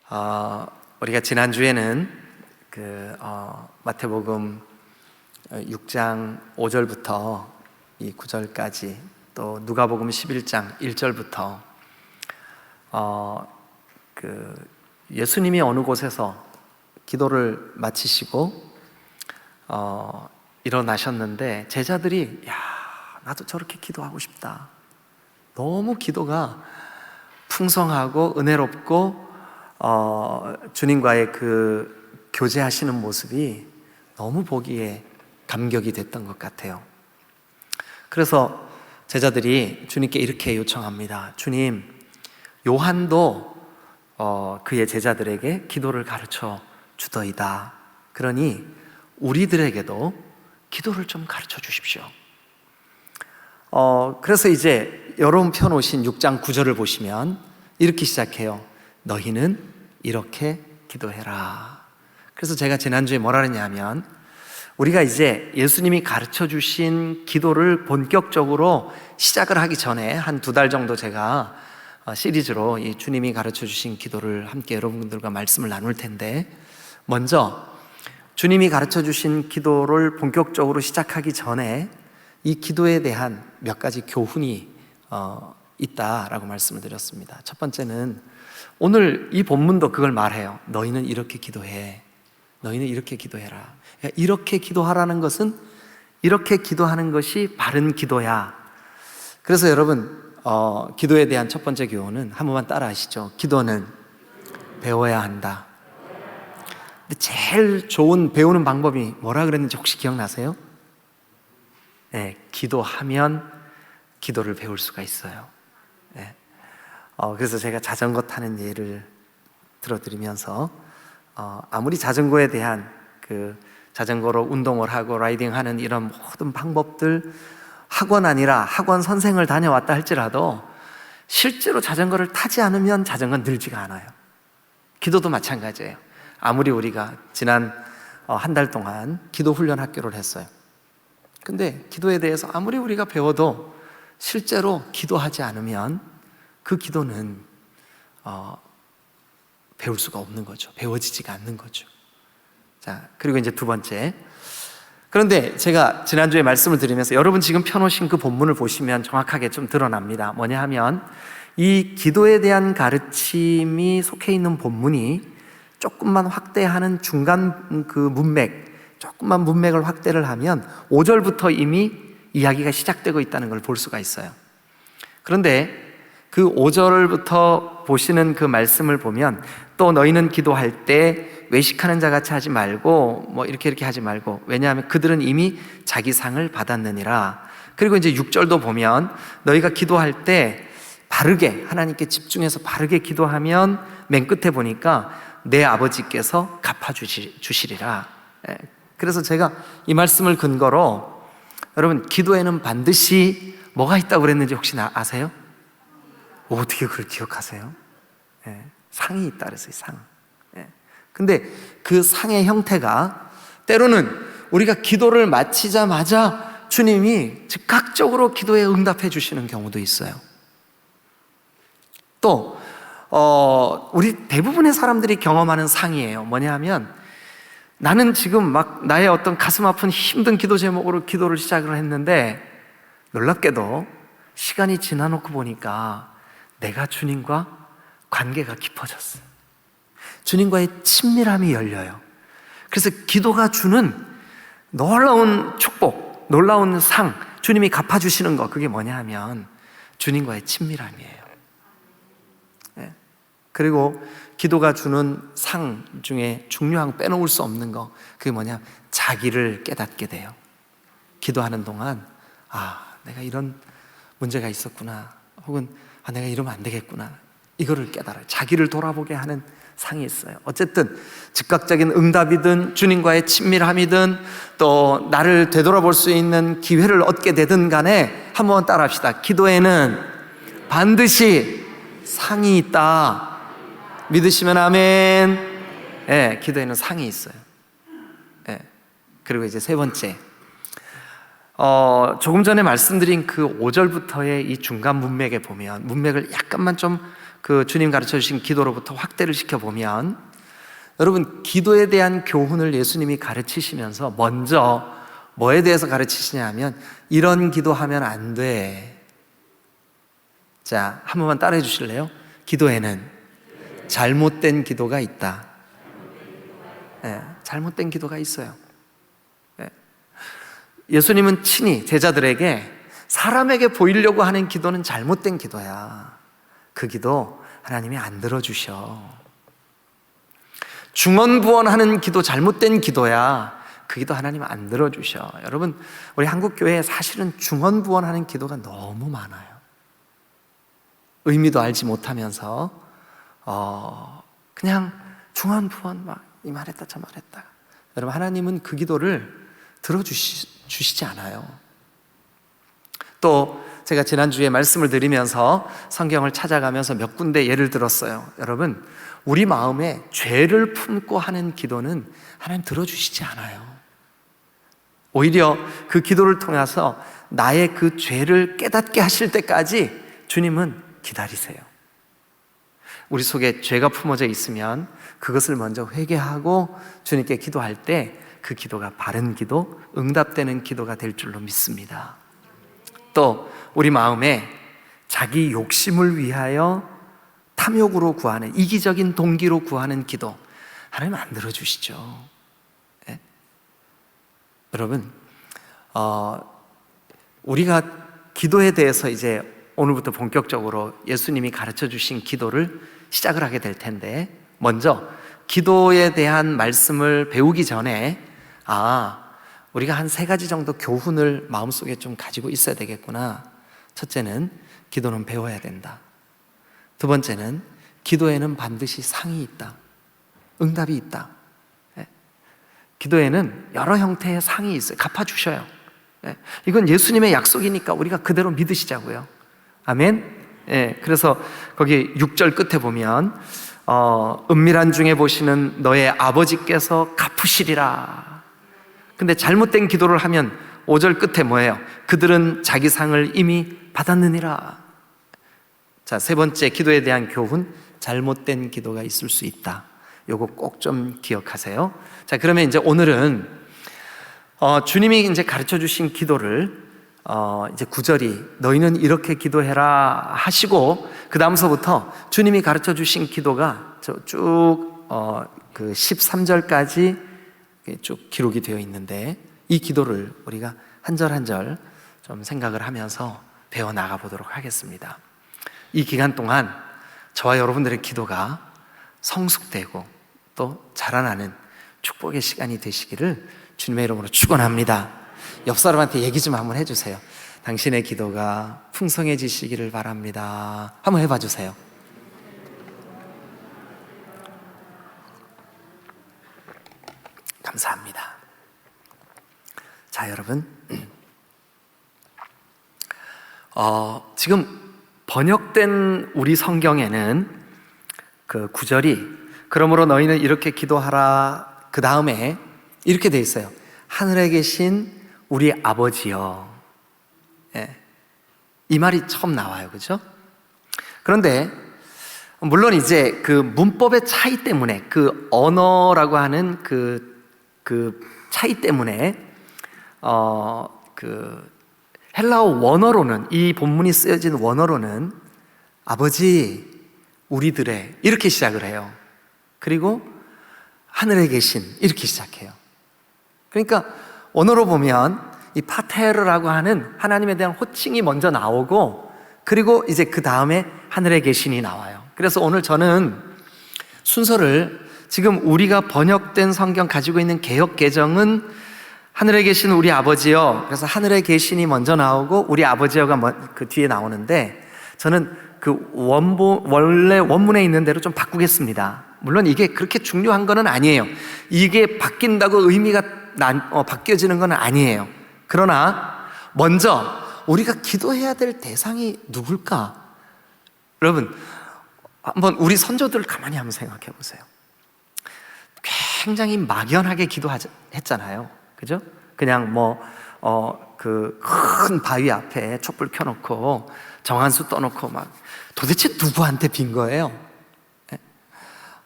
우리가 지난주에는 마태복음 6장 5절부터 이 9절까지, 또 누가복음 11장 1절부터 예수님이 어느 곳에서 기도를 마치시고 일어나셨는데, 제자들이 나도 저렇게 기도하고 싶다, 너무 기도가 풍성하고 은혜롭고 주님과의 그 교제하시는 모습이 너무 보기에 감격이 됐던 것 같아요. 그래서 제자들이 주님께 이렇게 요청합니다. 주님, 요한도 그의 제자들에게 기도를 가르쳐 주더이다. 그러니 우리들에게도 기도를 좀 가르쳐 주십시오. 그래서 이제 여러분 펴놓으신 6장 9절을 보시면 이렇게 시작해요. 너희는 이렇게 기도해라. 그래서 제가 지난주에 뭐라 그랬냐면, 우리가 이제 예수님이 가르쳐 주신 기도를 본격적으로 시작을 하기 전에 한 2달 정도 제가 시리즈로 이 주님이 가르쳐 주신 기도를 함께 여러분들과 말씀을 나눌 텐데, 먼저 주님이 가르쳐 주신 기도를 본격적으로 시작하기 전에 이 기도에 대한 몇 가지 교훈이 있다라고 말씀을 드렸습니다. 첫 번째는 오늘 이 본문도 그걸 말해요. 너희는 이렇게 기도해. 너희는 이렇게 기도해라. 이렇게 기도하라는 것은 이렇게 기도하는 것이 바른 기도야. 그래서 여러분, 기도에 대한 첫 번째 교훈은 한 번만 따라 하시죠. 기도는 배워야 한다. 근데 제일 좋은 배우는 방법이 뭐라 그랬는지 혹시 기억나세요? 네, 기도하면 기도를 배울 수가 있어요. 네. 그래서 제가 자전거 타는 예를 들어드리면서 아무리 자전거에 대한 자전거로 운동을 하고 라이딩하는 이런 모든 방법들 학원 아니라 학원 선생을 다녀왔다 할지라도 실제로 자전거를 타지 않으면 자전거는 늘지가 않아요. 기도도 마찬가지예요. 아무리 우리가 지난 한 달 동안 기도 훈련 학교를 했어요. 근데 기도에 대해서 아무리 우리가 배워도 실제로 기도하지 않으면 그 기도는 배울 수가 없는 거죠. 배워지지가 않는 거죠. 자, 그리고 이제 두 번째. 그런데 제가 지난주에 말씀을 드리면서 여러분 지금 펴놓으신 그 본문을 보시면 정확하게 좀 드러납니다. 뭐냐 하면 이 기도에 대한 가르침이 속해 있는 본문이 조금만 확대하는 중간 그 문맥, 조금만 문맥을 확대를 하면 5절부터 이미 이야기가 시작되고 있다는 걸 볼 수가 있어요. 그런데 그 5절부터 보시는 그 말씀을 보면, 또 너희는 기도할 때 외식하는 자 같이 하지 말고 뭐 이렇게 하지 말고, 왜냐하면 그들은 이미 자기 상을 받았느니라. 그리고 이제 6절도 보면 너희가 기도할 때 바르게 하나님께 집중해서 바르게 기도하면 맨 끝에 보니까 내 아버지께서 갚아주시리라. 그래서 제가 이 말씀을 근거로, 여러분 기도에는 반드시 뭐가 있다고 그랬는지 혹시 아세요? 어떻게 그걸 기억하세요? 상이 있다 그랬어요. 상. 근데 그 상의 형태가 때로는 우리가 기도를 마치자마자 주님이 즉각적으로 기도에 응답해 주시는 경우도 있어요. 또 우리 대부분의 사람들이 경험하는 상이에요. 뭐냐 하면, 나는 지금 막 나의 어떤 가슴 아픈 힘든 기도 제목으로 기도를 시작을 했는데 놀랍게도 시간이 지나놓고 보니까 내가 주님과 관계가 깊어졌어요. 주님과의 친밀함이 열려요. 그래서 기도가 주는 놀라운 축복, 놀라운 상, 주님이 갚아주시는 거, 그게 뭐냐 하면 주님과의 친밀함이에요. 그리고 기도가 주는 상 중에 중요한, 빼놓을 수 없는 거, 그게 뭐냐, 자기를 깨닫게 돼요. 기도하는 동안 내가 이런 문제가 있었구나, 혹은 내가 이러면 안 되겠구나, 이거를 깨달아요. 자기를 돌아보게 하는 상이 있어요. 어쨌든 즉각적인 응답이든 주님과의 친밀함이든 또 나를 되돌아볼 수 있는 기회를 얻게 되든 간에 한번 따라 합시다. 기도에는 반드시 상이 있다. 믿으시면 아멘. 기도에는 상이 있어요. 그리고 이제 세 번째, 조금 전에 말씀드린 그 5절부터의 이 중간 문맥에 보면, 문맥을 약간만 좀 그 주님 가르쳐 주신 기도로부터 확대를 시켜보면, 여러분, 기도에 대한 교훈을 예수님이 가르치시면서 먼저 뭐에 대해서 가르치시냐 하면, 이런 기도하면 안 돼. 자, 한 번만 따라해 주실래요? 기도에는 잘못된 기도가 있다. 네, 잘못된 기도가 있어요. 네. 예수님은 친히 제자들에게 사람에게 보이려고 하는 기도는 잘못된 기도야. 그 기도 하나님이 안 들어주셔. 중언부언하는 기도 잘못된 기도야. 그 기도 하나님 안 들어주셔. 여러분, 우리 한국교회에 사실은 중언부언하는 기도가 너무 많아요. 의미도 알지 못하면서 그냥 중언부언 막 이 말했다 저 말했다. 여러분, 하나님은 그 기도를 들어주시지 않아요. 또 제가 지난주에 말씀을 드리면서 성경을 찾아가면서 몇 군데 예를 들었어요. 여러분, 우리 마음에 죄를 품고 하는 기도는 하나님 들어주시지 않아요. 오히려 그 기도를 통해서 나의 그 죄를 깨닫게 하실 때까지 주님은 기다리세요. 우리 속에 죄가 품어져 있으면 그것을 먼저 회개하고 주님께 기도할 때 그 기도가 바른 기도, 응답되는 기도가 될 줄로 믿습니다. 또 우리 마음에 자기 욕심을 위하여 탐욕으로 구하는, 이기적인 동기로 구하는 기도, 하나님 안 들어주시죠. 네? 여러분, 우리가 기도에 대해서 이제 오늘부터 본격적으로 예수님이 가르쳐 주신 기도를 시작을 하게 될 텐데, 먼저 기도에 대한 말씀을 배우기 전에 우리가 한 3가지 정도 교훈을 마음속에 좀 가지고 있어야 되겠구나. 첫째는 기도는 배워야 된다. 두 번째는 기도에는 반드시 상이 있다. 응답이 있다. 기도에는 여러 형태의 상이 있어요. 갚아주셔요. 이건 예수님의 약속이니까 우리가 그대로 믿으시자고요. 아멘. 그래서 거기 6절 끝에 보면 은밀한 중에 보시는 너의 아버지께서 갚으시리라. 근데 잘못된 기도를 하면 5절 끝에 뭐예요? 그들은 자기 상을 이미 받았느니라. 자, 3번째 기도에 대한 교훈, 잘못된 기도가 있을 수 있다. 요거 꼭 좀 기억하세요. 자, 그러면 이제 오늘은 주님이 이제 가르쳐 주신 기도를 이제 9절이 너희는 이렇게 기도해라 하시고, 그 다음서부터 주님이 가르쳐 주신 기도가 쭉 그 13절까지 쭉 기록이 되어 있는데, 이 기도를 우리가 한 절 한 절 좀 생각을 하면서 배워 나가 보도록 하겠습니다. 이 기간 동안 저와 여러분들의 기도가 성숙되고 또 자라나는 축복의 시간이 되시기를 주님의 이름으로 축원합니다. 옆 사람한테 얘기 좀 한번 해주세요. 당신의 기도가 풍성해지시기를 바랍니다. 한번 해봐 주세요. 감사합니다. 자, 여러분, 지금 번역된 우리 성경에는 그 9절이 그러므로 너희는 이렇게 기도하라, 그 다음에 이렇게 돼 있어요. 하늘에 계신 우리 아버지여. 이 말이 처음 나와요. 그죠? 그런데 물론 이제 그 문법의 차이 때문에, 그 언어라고 하는 그 차이 때문에 그 헬라어 원어로는, 이 본문이 쓰여진 원어로는 아버지 우리들의 이렇게 시작을 해요. 그리고 하늘에 계신 이렇게 시작해요. 그러니까 원어로 보면 이 파테르라고 하는 하나님에 대한 호칭이 먼저 나오고, 그리고 이제 그 다음에 하늘에 계신이 나와요. 그래서 오늘 저는 순서를, 지금 우리가 번역된 성경 가지고 있는 개역 개정은 하늘에 계신 우리 아버지여, 그래서 하늘에 계신이 먼저 나오고 우리 아버지여가 그 뒤에 나오는데, 저는 그 원래 원문에 있는 대로 좀 바꾸겠습니다. 물론 이게 그렇게 중요한 건 아니에요. 이게 바뀐다고 의미가 바뀌어지는 건 아니에요. 그러나 먼저 우리가 기도해야 될 대상이 누굴까? 여러분, 한번 우리 선조들 가만히 한번 생각해 보세요. 굉장히 막연하게 기도했잖아요. 그죠? 그냥 그 큰 바위 앞에 촛불 켜놓고 정한수 떠놓고 막 도대체 누구한테 빈 거예요?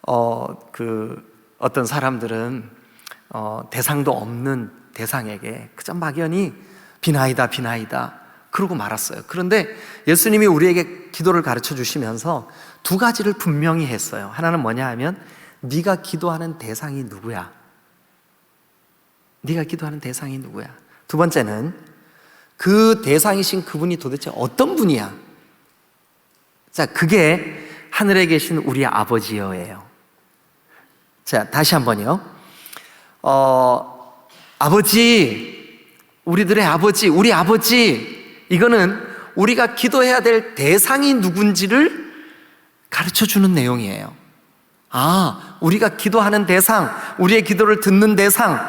어떤 사람들은 대상도 없는 대상에게 그저 막연히 비나이다 비나이다 그러고 말았어요. 그런데 예수님이 우리에게 기도를 가르쳐 주시면서 두 가지를 분명히 했어요. 하나는 뭐냐 하면 네가 기도하는 대상이 누구야? 네가 기도하는 대상이 누구야? 두 번째는 그 대상이신 그분이 도대체 어떤 분이야? 자, 그게 하늘에 계신 우리 아버지여예요. 자, 다시 한번요. 아버지, 우리들의 아버지, 우리 아버지, 이거는 우리가 기도해야 될 대상이 누군지를 가르쳐 주는 내용이에요. 우리가 기도하는 대상, 우리의 기도를 듣는 대상,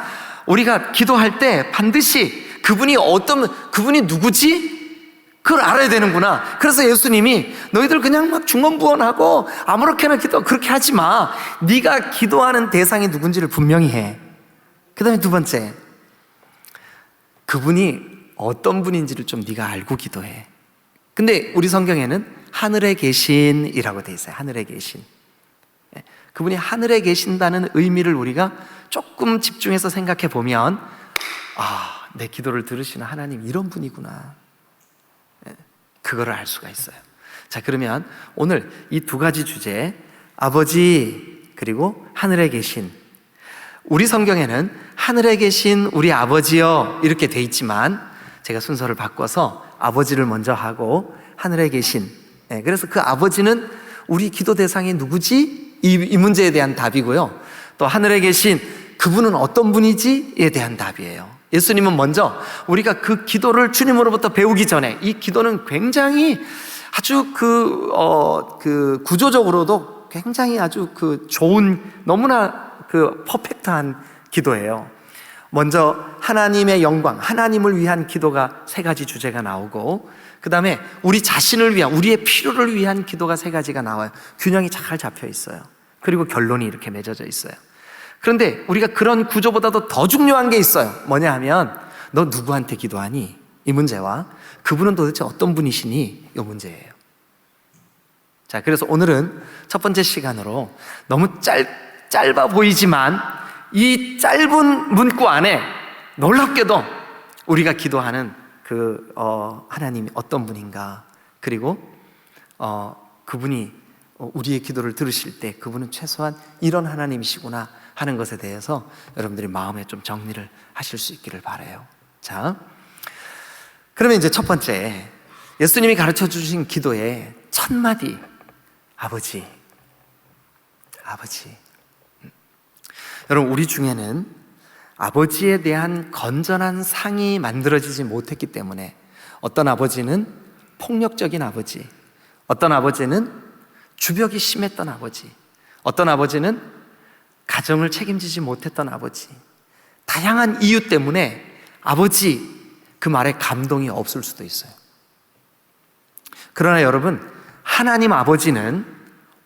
우리가 기도할 때 반드시 그분이 누구지? 그걸 알아야 되는구나. 그래서 예수님이 너희들 그냥 막 중언부언하고 아무렇게나 기도 그렇게 하지 마. 네가 기도하는 대상이 누군지를 분명히 해. 그 다음에 두 번째, 그분이 어떤 분인지를 좀 네가 알고 기도해. 근데 우리 성경에는 하늘에 계신이라고 돼 있어요. 하늘에 계신. 그분이 하늘에 계신다는 의미를 우리가 조금 집중해서 생각해 보면 내 기도를 들으시는 하나님 이런 분이구나. 그거를 알 수가 있어요. 자, 그러면 오늘 이 두 가지 주제, 아버지 그리고 하늘에 계신, 우리 성경에는 하늘에 계신 우리 아버지여 이렇게 돼 있지만 제가 순서를 바꿔서 아버지를 먼저 하고 하늘에 계신, 그래서 그 아버지는 우리 기도 대상이 누구지? 이 문제에 대한 답이고요. 또 하늘에 계신 그분은 어떤 분이지에 대한 답이에요. 예수님은 먼저 우리가 그 기도를 주님으로부터 배우기 전에, 이 기도는 굉장히 아주 구조적으로도 굉장히 아주 좋은, 너무나 퍼펙트한 기도예요. 먼저 하나님의 영광, 하나님을 위한 기도가 세 가지 주제가 나오고, 그 다음에 우리 자신을 위한, 우리의 필요를 위한 기도가 세 가지가 나와요. 균형이 잘 잡혀 있어요. 그리고 결론이 이렇게 맺어져 있어요. 그런데 우리가 그런 구조보다도 더 중요한 게 있어요. 뭐냐 하면 너 누구한테 기도하니? 이 문제와 그분은 도대체 어떤 분이시니? 이 문제예요. 자, 그래서 오늘은 첫 번째 시간으로 너무 짧아 보이지만 이 짧은 문구 안에 놀랍게도 우리가 기도하는 하나님이 어떤 분인가, 그리고 그분이 우리의 기도를 들으실 때 그분은 최소한 이런 하나님이시구나 하는 것에 대해서 여러분들이 마음에 좀 정리를 하실 수 있기를 바라요. 자, 그러면 이제 첫 번째, 예수님이 가르쳐 주신 기도의 첫 마디, 아버지. 여러분, 우리 중에는 아버지에 대한 건전한 상이 만들어지지 못했기 때문에 어떤 아버지는 폭력적인 아버지, 어떤 아버지는 주벽이 심했던 아버지, 어떤 아버지는 가정을 책임지지 못했던 아버지, 다양한 이유 때문에 아버지 그 말에 감동이 없을 수도 있어요. 그러나 여러분, 하나님 아버지는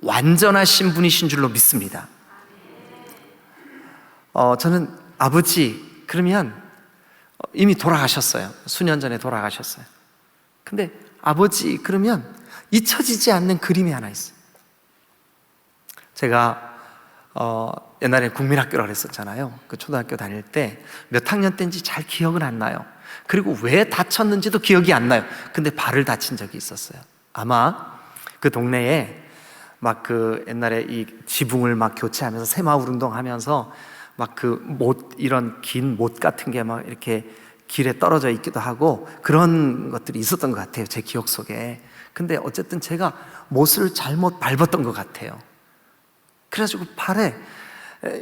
완전하신 분이신 줄로 믿습니다. 저는 아버지 그러면 이미 돌아가셨어요. 수년 전에 돌아가셨어요. 근데 아버지 그러면 잊혀지지 않는 그림이 하나 있어요. 제가 옛날에 국민학교라고 그랬었잖아요. 그 초등학교 다닐 때 몇 학년 때인지 잘 기억은 안 나요. 그리고 왜 다쳤는지도 기억이 안 나요. 근데 발을 다친 적이 있었어요. 아마 그 동네에 막 옛날에 이 지붕을 막 교체하면서 새마을 운동하면서 막 이런 긴 못 같은 게 막 이렇게 길에 떨어져 있기도 하고 그런 것들이 있었던 것 같아요. 제 기억 속에. 근데 어쨌든 제가 못을 잘못 밟았던 것 같아요. 그래가지고 발에,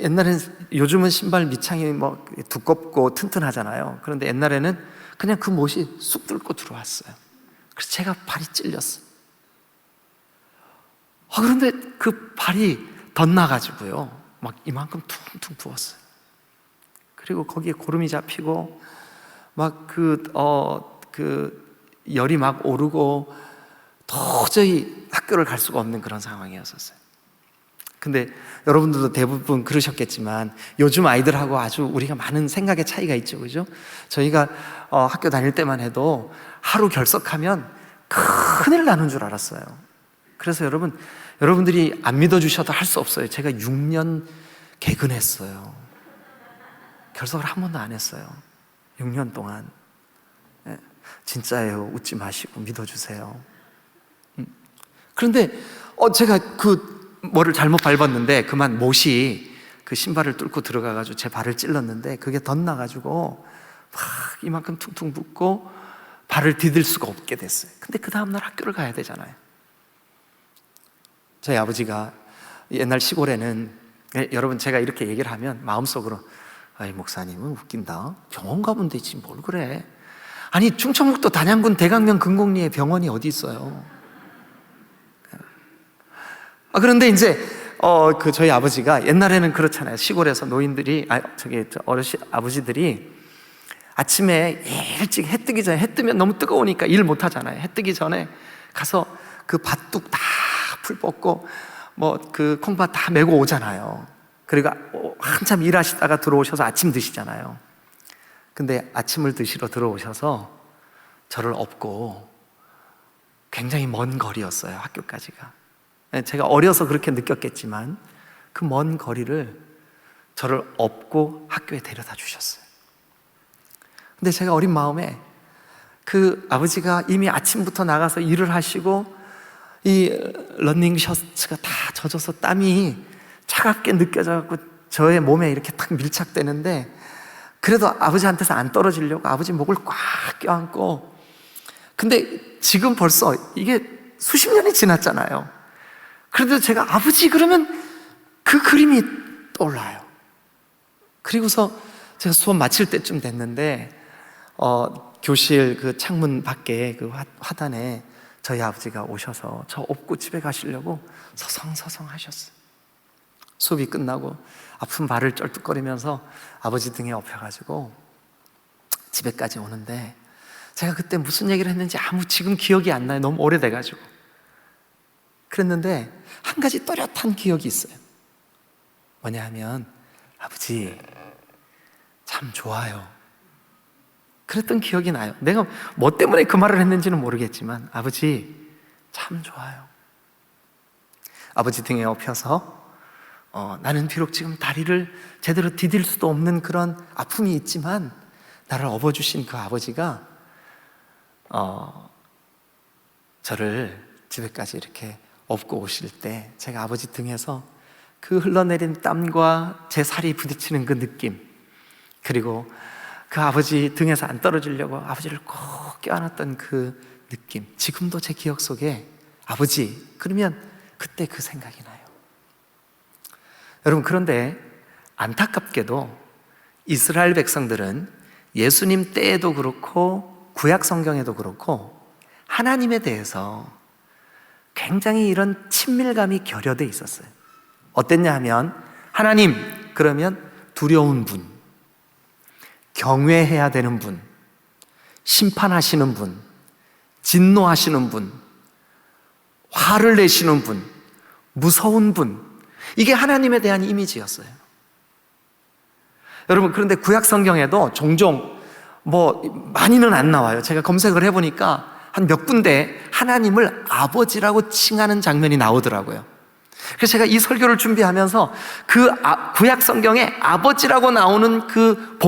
옛날엔, 요즘은 신발 밑창이 뭐 두껍고 튼튼하잖아요. 그런데 옛날에는 그냥 그 못이 쑥 뚫고 들어왔어요. 그래서 제가 발이 찔렸어요. 그런데 그 발이 덧나가지고요, 막 이만큼 퉁퉁 부었어요. 그리고 거기에 고름이 잡히고 막 열이 막 오르고 도저히 학교를 갈 수가 없는 그런 상황이었었어요. 근데 여러분들도 대부분 그러셨겠지만 요즘 아이들하고 아주 우리가 많은 생각의 차이가 있죠, 그죠? 저희가 학교 다닐 때만 해도 하루 결석하면 큰일 나는 줄 알았어요. 그래서 여러분들이 안 믿어주셔도 할 수 없어요. 제가 6년 개근했어요. 결석을 한 번도 안 했어요. 6년 동안. 네, 진짜예요. 웃지 마시고 믿어주세요. 그런데 제가 뭐를 잘못 밟았는데 그만 못이 그 신발을 뚫고 들어가가지고 제 발을 찔렀는데 그게 덧나가지고 막 이만큼 퉁퉁 붓고 발을 디딜 수가 없게 됐어요. 근데 그 다음날 학교를 가야 되잖아요. 저희 아버지가 옛날 시골에는, 여러분 제가 이렇게 얘기를 하면 마음속으로 아이 목사님은 웃긴다. 병원 가면 되지 뭘 그래. 아니 충청북도 단양군 대강면 금곡리에 병원이 어디 있어요. 그런데 이제 저희 아버지가 옛날에는 그렇잖아요. 시골에서 노인들이 아버지들이 아침에 일찍 해 뜨기 전에, 해 뜨면 너무 뜨거우니까 일 못 하잖아요. 해 뜨기 전에 가서 그 밭둑 다 풀 뽑고 그 콩밭 다 메고 오잖아요. 그리고 한참 일하시다가 들어오셔서 아침 드시잖아요. 근데 아침을 드시러 들어오셔서 저를 업고, 굉장히 먼 거리였어요, 학교까지가. 제가 어려서 그렇게 느꼈겠지만 그 먼 거리를 저를 업고 학교에 데려다 주셨어요. 근데 제가 어린 마음에 그 아버지가 이미 아침부터 나가서 일을 하시고 이 러닝 셔츠가 다 젖어서 땀이 차갑게 느껴져갖고 저의 몸에 이렇게 탁 밀착되는데, 그래도 아버지한테서 안 떨어지려고 아버지 목을 꽉 껴안고, 근데 지금 벌써 이게 수십 년이 지났잖아요. 그래도 제가 아버지 그러면 그 그림이 떠올라요. 그리고서 제가 수업 마칠 때쯤 됐는데 교실 그 창문 밖에 그 화단에 저희 아버지가 오셔서 저 업고 집에 가시려고 서성서성 하셨어요. 수업이 끝나고 아픈 발을 쩔뚝거리면서 아버지 등에 업혀가지고 집에까지 오는데, 제가 그때 무슨 얘기를 했는지 지금 기억이 안 나요. 너무 오래돼가지고. 그랬는데 한 가지 또렷한 기억이 있어요. 뭐냐 하면, 아버지 참 좋아요. 그랬던 기억이 나요. 내가 뭐 때문에 그 말을 했는지는 모르겠지만 아버지 참 좋아요. 아버지 등에 업혀서 나는 비록 지금 다리를 제대로 디딜 수도 없는 그런 아픔이 있지만 나를 업어주신 그 아버지가 저를 집에까지 이렇게 업고 오실 때 제가 아버지 등에서 그 흘러내린 땀과 제 살이 부딪히는 그 느낌, 그리고 그 아버지 등에서 안 떨어지려고 아버지를 꼭 껴안았던 그 느낌, 지금도 제 기억 속에 아버지 그러면 그때 그 생각이 나요. 여러분, 그런데 안타깝게도 이스라엘 백성들은 예수님 때에도 그렇고 구약 성경에도 그렇고 하나님에 대해서 굉장히 이런 친밀감이 결여돼 있었어요. 어땠냐 하면, 하나님 그러면 두려운 분, 경외해야 되는 분, 심판하시는 분, 진노하시는 분, 화를 내시는 분, 무서운 분, 이게 하나님에 대한 이미지였어요. 여러분, 그런데 구약 성경에도 종종 많이는 안 나와요. 제가 검색을 해보니까 한 몇 군데 하나님을 아버지라고 칭하는 장면이 나오더라고요. 그래서 제가 이 설교를 준비하면서 그 구약 성경에 아버지라고 나오는 그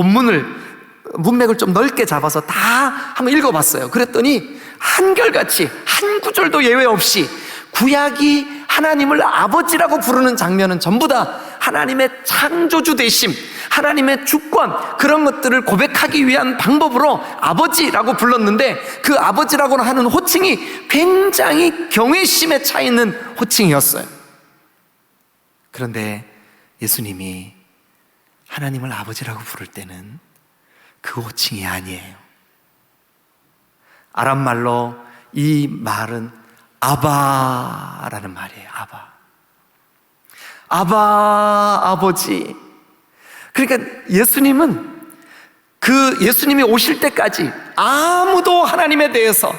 문맥을 좀 넓게 잡아서 다 한번 읽어봤어요. 그랬더니 한결같이 한 구절도 예외 없이 구약이 하나님을 아버지라고 부르는 장면은 전부 다 하나님의 창조주 되심, 하나님의 주권, 그런 것들을 고백하기 위한 방법으로 아버지라고 불렀는데, 그 아버지라고 하는 호칭이 굉장히 경외심에 차 있는 호칭이었어요. 그런데 예수님이 하나님을 아버지라고 부를 때는 그 호칭이 아니에요. 아람 말로 이 말은 아바라는 말이에요. 아바, 아버지. 그러니까 예수님은 예수님이 오실 때까지 아무도 하나님에 대해서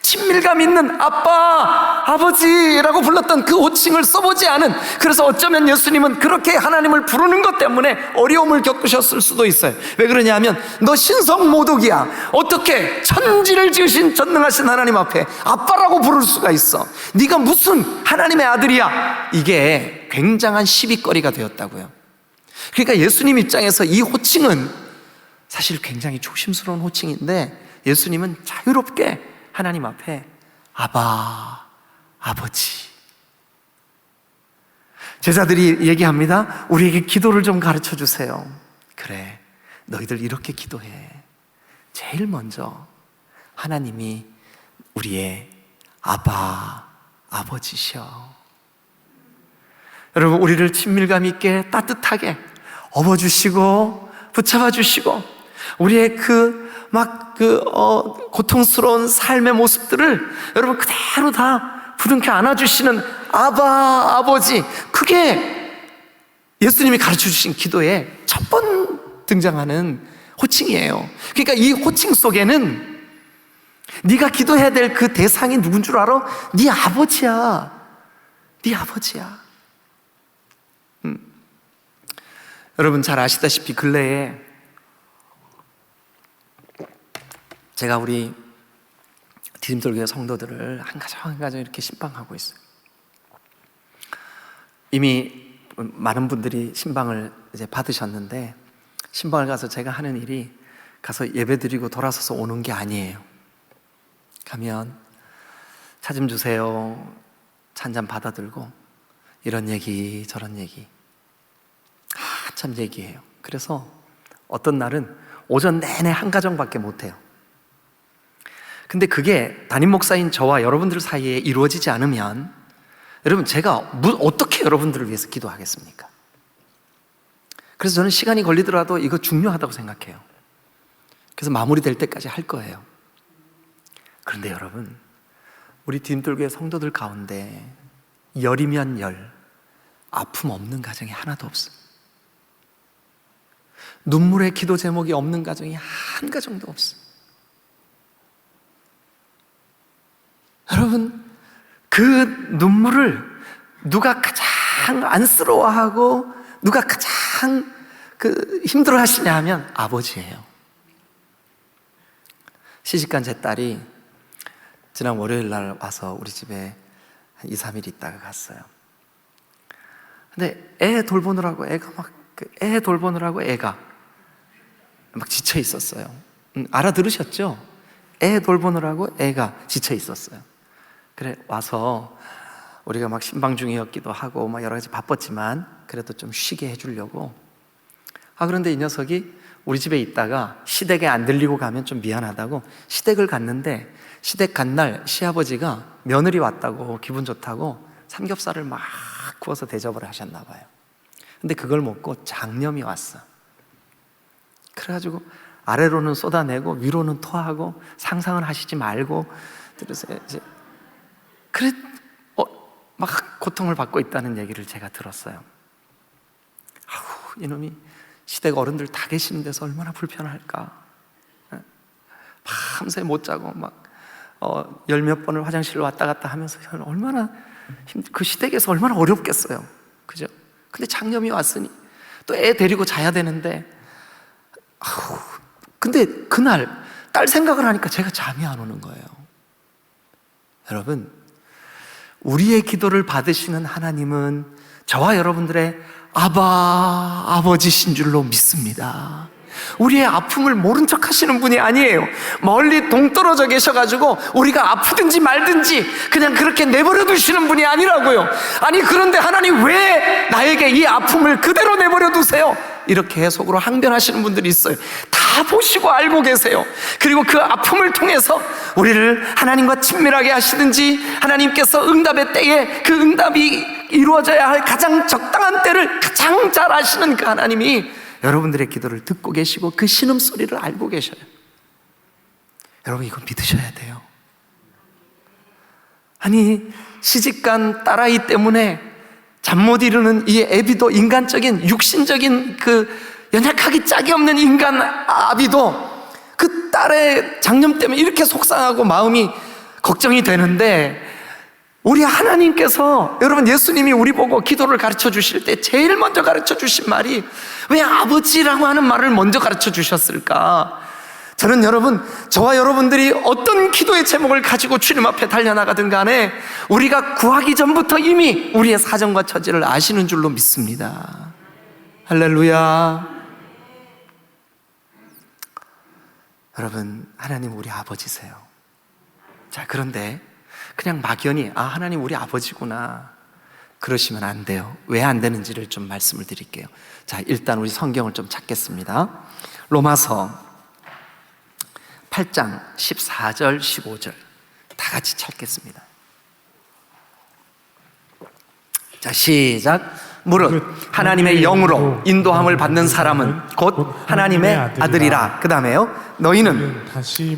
친밀감 있는 아빠, 아버지라고 불렀던 그 호칭을 써보지 않은, 그래서 어쩌면 예수님은 그렇게 하나님을 부르는 것 때문에 어려움을 겪으셨을 수도 있어요. 왜 그러냐 하면 너 신성모독이야. 어떻게 천지를 지으신 전능하신 하나님 앞에 아빠라고 부를 수가 있어? 네가 무슨 하나님의 아들이야? 이게 굉장한 시비거리가 되었다고요. 그러니까 예수님 입장에서 이 호칭은 사실 굉장히 조심스러운 호칭인데, 예수님은 자유롭게 하나님 앞에 아바, 아버지. 제자들이 얘기합니다. 우리에게 기도를 좀 가르쳐 주세요. 그래, 너희들 이렇게 기도해. 제일 먼저 하나님이 우리의 아바, 아버지셔. 여러분, 우리를 친밀감 있게 따뜻하게 업어주시고 붙잡아 주시고, 우리의 고통스러운 삶의 모습들을 여러분 그대로 다 부둥켜 안아주시는 아바, 아버지. 그게 예수님이 가르쳐 주신 기도의 첫 번 등장하는 호칭이에요. 그러니까 이 호칭 속에는 네가 기도해야 될 그 대상이 누군 줄 알아? 네 아버지야. 네 아버지야. 여러분 잘 아시다시피 근래에 제가 우리 디딤돌교회 성도들을 한 가정 이렇게 신방하고 있어요. 이미 많은 분들이 신방을 이제 받으셨는데, 신방을 가서 제가 하는 일이 가서 예배드리고 돌아서서 오는 게 아니에요. 가면 차 좀 주세요, 차 한 잔 받아들고 이런 얘기 저런 얘기 한참 얘기해요. 그래서 어떤 날은 오전 내내 한 가정밖에 못해요. 근데 그게 담임 목사인 저와 여러분들 사이에 이루어지지 않으면 여러분 제가 어떻게 여러분들을 위해서 기도하겠습니까? 그래서 저는 시간이 걸리더라도 이거 중요하다고 생각해요. 그래서 마무리될 때까지 할 거예요. 그런데 여러분, 우리 디딤돌교회 성도들 가운데 열이면 열, 아픔 없는 가정이 하나도 없어요. 눈물의 기도 제목이 없는 가정이 한 가정도 없어요. 여러분, 그 눈물을 누가 가장 안쓰러워하고 누가 가장 힘들어 하시냐 하면 아버지예요. 시집간 제 딸이 지난 월요일 날 와서 우리 집에 한 2, 3일 있다가 갔어요. 근데 애 돌보느라고 애가 막 지쳐 있었어요. 알아들으셨죠? 애 돌보느라고 애가 지쳐 있었어요. 그래 와서 우리가 막 신방 중이었기도 하고 막 여러 가지 바빴지만 그래도 좀 쉬게 해주려고. 그런데 이 녀석이 우리 집에 있다가 시댁에 안 들리고 가면 좀 미안하다고 시댁을 갔는데, 시댁 간 날 시아버지가 며느리 왔다고 기분 좋다고 삼겹살을 막 구워서 대접을 하셨나 봐요. 근데 그걸 먹고 장염이 왔어. 그래가지고 아래로는 쏟아내고 위로는 토하고 상상을 하시지 말고 들으세요. 이제 그래 막 고통을 받고 있다는 얘기를 제가 들었어요. 이놈이 시댁 어른들 다 계시는 데서 얼마나 불편할까. 밤새 못 자고 막 열 몇 번을 화장실로 왔다 갔다 하면서 얼마나 그 시댁에서 얼마나 어렵겠어요. 그죠? 근데 장염이 왔으니 또 애 데리고 자야 되는데, 근데 그날 딸 생각을 하니까 제가 잠이 안 오는 거예요. 여러분, 우리의 기도를 받으시는 하나님은 저와 여러분들의 아바, 아버지신 줄로 믿습니다. 우리의 아픔을 모른 척 하시는 분이 아니에요. 멀리 동떨어져 계셔가지고 우리가 아프든지 말든지 그냥 그렇게 내버려 두시는 분이 아니라고요. 아니, 그런데 하나님 왜 나에게 이 아픔을 그대로 내버려 두세요? 이렇게 속으로 항변하시는 분들이 있어요. 다 보시고 알고 계세요. 그리고 그 아픔을 통해서 우리를 하나님과 친밀하게 하시든지, 하나님께서 응답의 때에 그 응답이 이루어져야 할 가장 적당한 때를 가장 잘 아시는 그 하나님이 여러분들의 기도를 듣고 계시고 그 신음소리를 알고 계셔요. 여러분, 이거 믿으셔야 돼요. 아니, 시집간 딸아이 때문에 잠 못 이루는 이 애비도, 인간적인 육신적인 그 연약하기 짝이 없는 인간 아비도 그 딸의 장염 때문에 이렇게 속상하고 마음이 걱정이 되는데 우리 하나님께서, 여러분, 예수님이 우리 보고 기도를 가르쳐 주실 때 제일 먼저 가르쳐 주신 말이 왜 아버지라고 하는 말을 먼저 가르쳐 주셨을까? 저는 여러분, 저와 여러분들이 어떤 기도의 제목을 가지고 주님 앞에 달려나가든 간에 우리가 구하기 전부터 이미 우리의 사정과 처지를 아시는 줄로 믿습니다. 할렐루야. 여러분, 하나님 우리 아버지세요. 자, 그런데 그냥 막연히 하나님 우리 아버지구나 그러시면 안 돼요. 왜 안 되는지를 좀 말씀을 드릴게요. 자, 일단 우리 성경을 좀 찾겠습니다. 로마서 8장 14절 15절 다 같이 찾겠습니다. 자, 시작. 무릇 하나님의 영으로 인도함을 받는 사람은 곧 하나님의 아들이라. 그 다음에요, 너희는 다시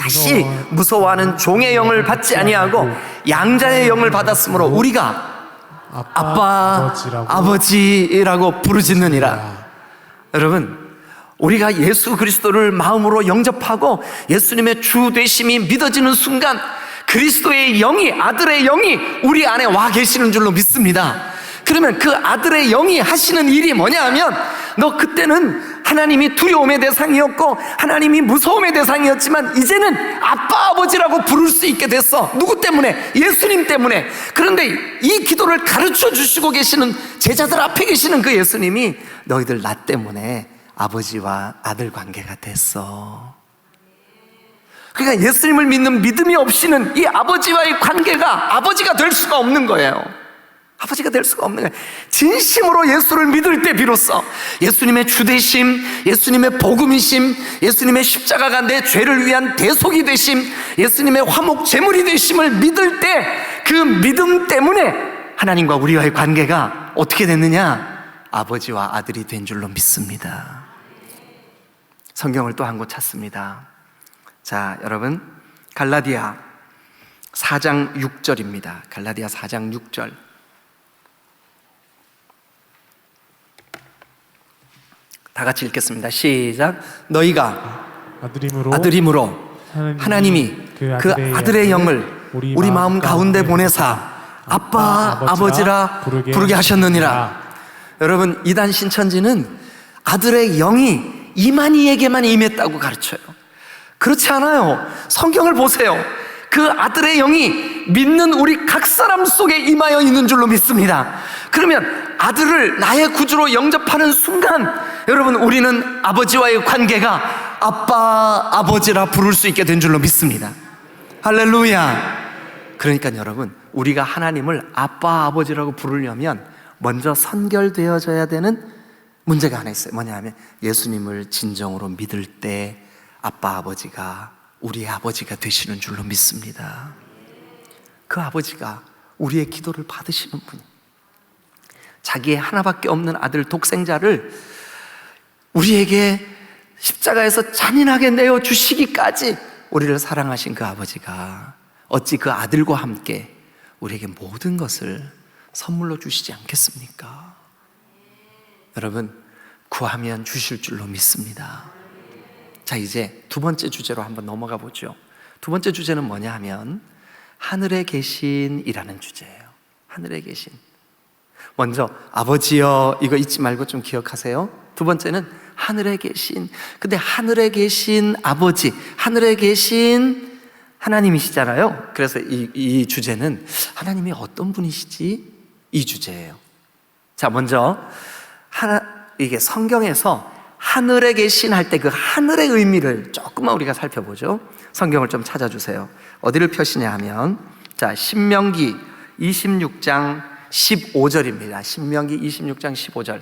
무서워하는 종의 영을 받지 아니하고 양자의 영을 받았으므로 우리가 아빠, 아버지라고 부르짖느니라. 여러분, 우리가 예수 그리스도를 마음으로 영접하고 예수님의 주 되심이 믿어지는 순간 그리스도의 영이, 아들의 영이 우리 안에 와 계시는 줄로 믿습니다. 그러면 그 아들의 영이 하시는 일이 뭐냐 하면, 너 그때는 하나님이 두려움의 대상이었고 하나님이 무서움의 대상이었지만 이제는 아빠, 아버지라고 부를 수 있게 됐어. 누구 때문에? 예수님 때문에. 그런데 이 기도를 가르쳐 주시고 계시는 제자들 앞에 계시는 그 예수님이 너희들 나 때문에 아버지와 아들 관계가 됐어. 그러니까 예수님을 믿는 믿음이 없이는 이 아버지와의 관계가 아버지가 될 수가 없는 거예요. 아버지가 될 수가 없는 거예요. 진심으로 예수를 믿을 때 비로소 예수님의 주되심, 예수님의 복음이심, 예수님의 십자가가 내 죄를 위한 대속이 되심, 예수님의 화목 제물이 되심을 믿을 때 그 믿음 때문에 하나님과 우리와의 관계가 어떻게 됐느냐? 아버지와 아들이 된 줄로 믿습니다. 성경을 또 한 곳 찾습니다. 자, 여러분, 갈라디아 4장 6절입니다. 갈라디아 4장 6절 다 같이 읽겠습니다. 시작. 너희가 아들임으로 하나님이 그 아들의 영을 우리 마음 가운데 보내사 아빠, 아버지라 부르게 하셨느니라. 여러분, 이단 신천지는 아들의 영이 이만희에게만 임했다고 가르쳐요. 그렇지 않아요. 성경을 보세요. 그 아들의 영이 믿는 우리 각 사람 속에 임하여 있는 줄로 믿습니다. 그러면 아들을 나의 구주로 영접하는 순간, 여러분, 우리는 아버지와의 관계가 아빠, 아버지라 부를 수 있게 된 줄로 믿습니다. 할렐루야. 그러니까 여러분, 우리가 하나님을 아빠, 아버지라고 부르려면 먼저 선결되어져야 되는 문제가 하나 있어요. 뭐냐 하면 예수님을 진정으로 믿을 때 아빠, 아버지가 우리의 아버지가 되시는 줄로 믿습니다. 그 아버지가 우리의 기도를 받으시는 분이, 자기의 하나밖에 없는 아들 독생자를 우리에게 십자가에서 잔인하게 내어주시기까지 우리를 사랑하신 그 아버지가 어찌 그 아들과 함께 우리에게 모든 것을 선물로 주시지 않겠습니까? 여러분, 구하면 주실 줄로 믿습니다. 자, 이제 두 번째 주제로 한번 넘어가 보죠. 두 번째 주제는 뭐냐 하면 하늘에 계신이라는 주제예요. 하늘에 계신. 먼저 아버지여, 이거 잊지 말고 좀 기억하세요. 두 번째는 하늘에 계신. 근데 하늘에 계신 아버지, 하늘에 계신 하나님이시잖아요. 그래서 이 주제는 하나님이 어떤 분이시지? 이 주제예요. 자, 먼저 이게 성경에서 하늘에 계신 할 때 그 하늘의 의미를 조금만 우리가 살펴보죠. 성경을 좀 찾아주세요. 어디를 펴시냐 하면, 자, 신명기 26장 15절입니다. 신명기 26장 15절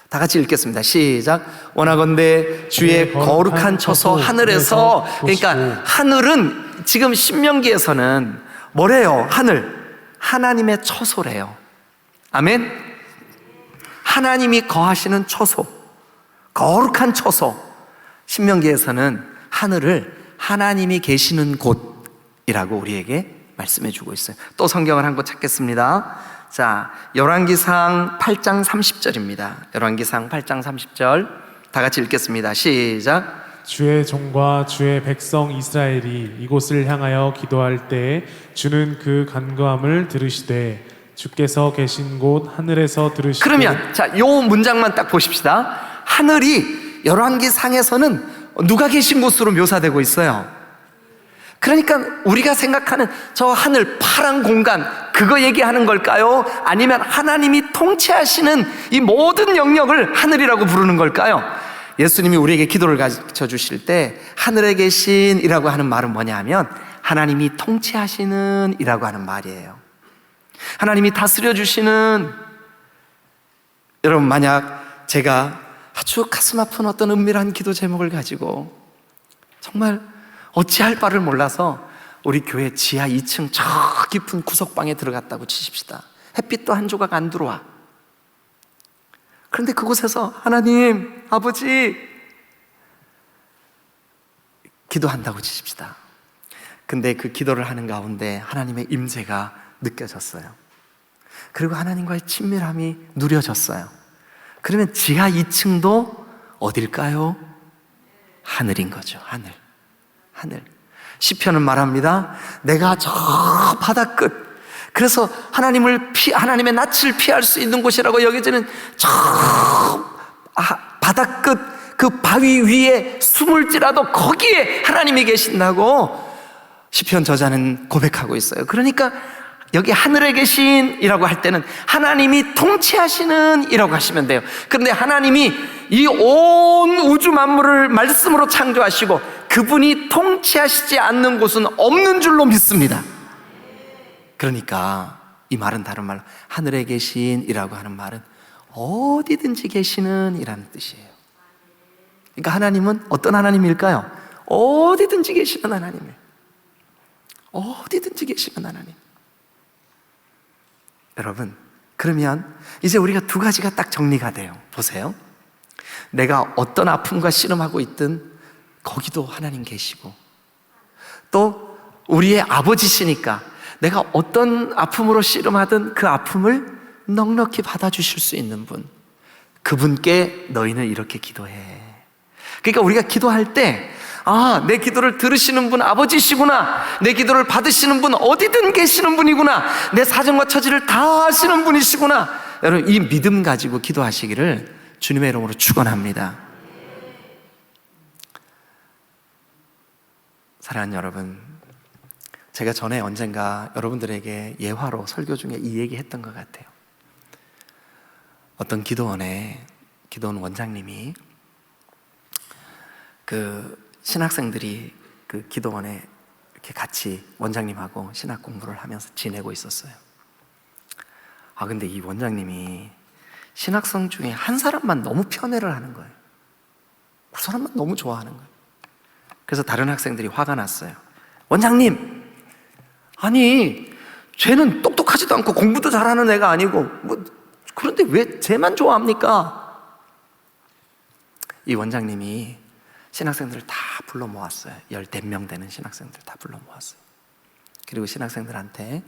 다 같이 읽겠습니다. 시작. 원하건대 주의 거룩한 처소 하늘에서. 그러니까 하늘은 지금 신명기에서는 뭐래요? 하늘, 하나님의 처소래요. 아멘. 하나님이 거하시는 처소, 거룩한 처소. 신명기에서는 하늘을 하나님이 계시는 곳이라고 우리에게 말씀해 주고 있어요. 또 성경을 한 곳 찾겠습니다. 자, 열왕기상 8장 30절입니다. 열왕기상 8장 30절 다 같이 읽겠습니다. 시작. 주의 종과 주의 백성 이스라엘이 이곳을 향하여 기도할 때 주는 그 간구함을 들으시되 주께서 계신 곳 하늘에서 들으시고. 그러면 자, 요 문장만 딱 보십시다. 하늘이 열왕기상에서는 누가 계신 곳으로 묘사되고 있어요. 그러니까 우리가 생각하는 저 하늘 파란 공간, 그거 얘기하는 걸까요? 아니면 하나님이 통치하시는 이 모든 영역을 하늘이라고 부르는 걸까요? 예수님이 우리에게 기도를 가르쳐 주실 때 하늘에 계신 이라고 하는 말은 뭐냐 하면 하나님이 통치하시는 이라고 하는 말이에요. 하나님이 다스려 주시는. 여러분, 만약 제가 아주 가슴 아픈 어떤 은밀한 기도 제목을 가지고 정말 어찌할 바를 몰라서 우리 교회 지하 2층 저 깊은 구석방에 들어갔다고 치십시다. 햇빛도 한 조각 안 들어와. 그런데 그곳에서 하나님, 아버지 기도한다고 치십시다. 근데 그 기도를 하는 가운데 하나님의 임재가 느껴졌어요. 그리고 하나님과의 친밀함이 누려졌어요. 그러면 지하 2층도 어딜까요? 하늘인 거죠. 하늘. 시편은 말합니다. 내가 저 바다 끝, 그래서 하나님의 낯을 피할 수 있는 곳이라고 여겨지는 저 바다 끝, 그 바위 위에 숨을지라도 거기에 하나님이 계신다고 시편 저자는 고백하고 있어요. 그러니까 여기 하늘에 계신 이라고 할 때는 하나님이 통치하시는 이라고 하시면 돼요. 그런데 하나님이 이 온 우주 만물을 말씀으로 창조하시고 그분이 통치하시지 않는 곳은 없는 줄로 믿습니다. 그러니까 이 말은 다른 말로 하늘에 계신 이라고 하는 말은 어디든지 계시는 이라는 뜻이에요. 그러니까 하나님은 어떤 하나님일까요? 어디든지 계시는 하나님이에요. 어디든지 계시는 하나님. 여러분, 그러면 이제 우리가 두 가지가 딱 정리가 돼요. 보세요. 내가 어떤 아픔과 씨름하고 있든 거기도 하나님 계시고, 또 우리의 아버지시니까 내가 어떤 아픔으로 씨름하든 그 아픔을 넉넉히 받아주실 수 있는 분, 그분께 너희는 이렇게 기도해. 그러니까 우리가 기도할 때 내 기도를 들으시는 분 아버지시구나, 내 기도를 받으시는 분 어디든 계시는 분이구나, 내 사정과 처지를 다 아시는 분이시구나. 여러분, 이 믿음 가지고 기도하시기를 주님의 이름으로 축원합니다. 사랑하는 여러분, 제가 전에 언젠가 여러분들에게 예화로 설교 중에 이 얘기 했던 것 같아요. 어떤 기도원 원장님이 그 신학생들이 그 기도원에 이렇게 같이 원장님하고 신학 공부를 하면서 지내고 있었어요. 근데 이 원장님이 신학생 중에 한 사람만 너무 편애를 하는 거예요. 그 사람만 너무 좋아하는 거예요. 그래서 다른 학생들이 화가 났어요. 원장님, 아니 쟤는 똑똑하지도 않고 공부도 잘하는 애가 아니고 그런데 왜 쟤만 좋아합니까? 이 원장님이 신학생들을 다 불러 모았어요. 14명 되는 신학생들 다 불러 모았어요. 그리고 신학생들한테,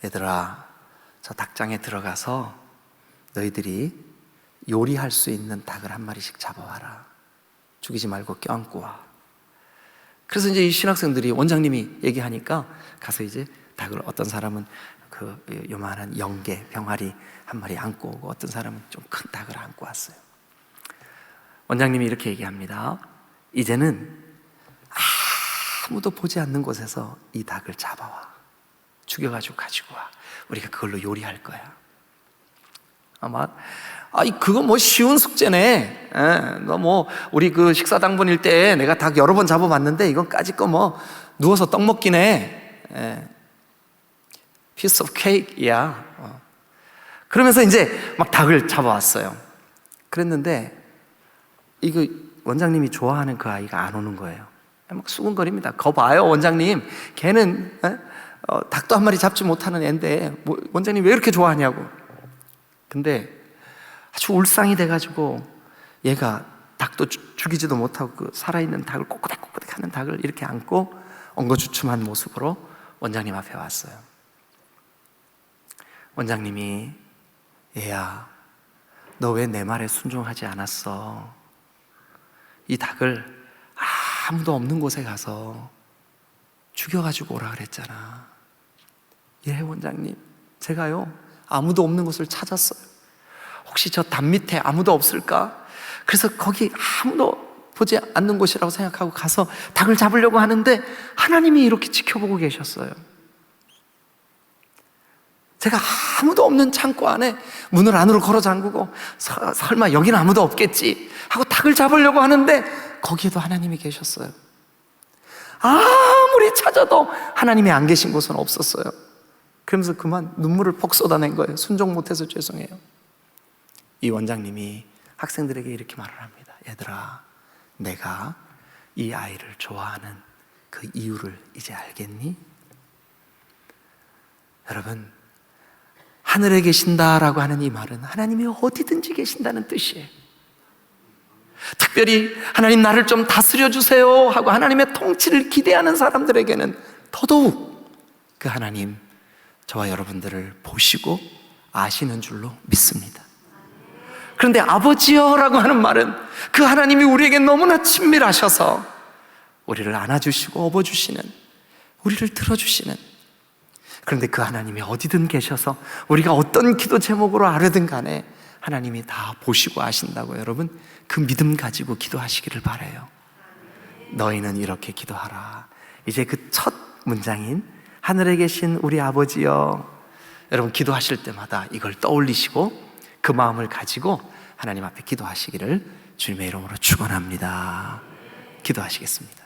얘들아, 저 닭장에 들어가서 너희들이 요리할 수 있는 닭을 한 마리씩 잡아와라. 죽이지 말고 껴안고 와. 그래서 이제 이 신학생들이 원장님이 얘기하니까 가서 이제 닭을, 어떤 사람은 그 요만한 영개 병아리 한 마리 안고 오고, 어떤 사람은 좀 큰 닭을 안고 왔어요. 원장님이 이렇게 얘기합니다. 이제는 아무도 보지 않는 곳에서 이 닭을 잡아와. 죽여가지고 가지고 와. 우리가 그걸로 요리할 거야. 그거 뭐 쉬운 숙제네. 너 뭐 우리 그 식사당번일 때 내가 닭 여러 번 잡아봤는데 이건까짓 거 뭐 누워서 떡 먹기네. piece of cake이야. 그러면서 이제 막 닭을 잡아왔어요. 그랬는데 이거 원장님이 좋아하는 그 아이가 안 오는 거예요. 막 수근거립니다. 거 봐요, 원장님. 걔는 닭도 한 마리 잡지 못하는 애인데 원장님 왜 이렇게 좋아하냐고. 근데 아주 울상이 돼가지고 얘가 닭도 죽이지도 못하고 그 살아있는 닭을 꼬꾸닥꼬꾸닥 하는 닭을 이렇게 안고 엉거주춤한 모습으로 원장님 앞에 왔어요. 원장님이, 얘야, 너 왜 내 말에 순종하지 않았어? 이 닭을 아무도 없는 곳에 가서 죽여가지고 오라 그랬잖아. 예, 원장님, 제가요 아무도 없는 곳을 찾았어요. 혹시 저 담 밑에 아무도 없을까? 그래서 거기 아무도 보지 않는 곳이라고 생각하고 가서 닭을 잡으려고 하는데 하나님이 이렇게 지켜보고 계셨어요. 제가 아무도 없는 창고 안에 문을 안으로 걸어 잠그고 설마 여기는 아무도 없겠지 하고 닭을 잡으려고 하는데 거기에도 하나님이 계셨어요. 아무리 찾아도 하나님이 안 계신 곳은 없었어요. 그러면서 그만 눈물을 퍽 쏟아낸 거예요. 순종 못해서 죄송해요. 이 원장님이 학생들에게 이렇게 말을 합니다. 얘들아, 내가 이 아이를 좋아하는 그 이유를 이제 알겠니? 여러분, 하늘에 계신다라고 하는 이 말은 하나님이 어디든지 계신다는 뜻이에요. 특별히 하나님 나를 좀 다스려 주세요 하고 하나님의 통치를 기대하는 사람들에게는 더더욱 그 하나님 저와 여러분들을 보시고 아시는 줄로 믿습니다. 그런데 아버지여라고 하는 말은 그 하나님이 우리에게 너무나 친밀하셔서 우리를 안아주시고 업어주시는, 우리를 들어주시는, 그런데 그 하나님이 어디든 계셔서 우리가 어떤 기도 제목으로 아뢰든 간에 하나님이 다 보시고 아신다고 여러분, 그 믿음 가지고 기도하시기를 바라요. 너희는 이렇게 기도하라. 이제 그 첫 문장인 하늘에 계신 우리 아버지여, 여러분 기도하실 때마다 이걸 떠올리시고 그 마음을 가지고 하나님 앞에 기도하시기를 주님의 이름으로 축원합니다. 기도하시겠습니다.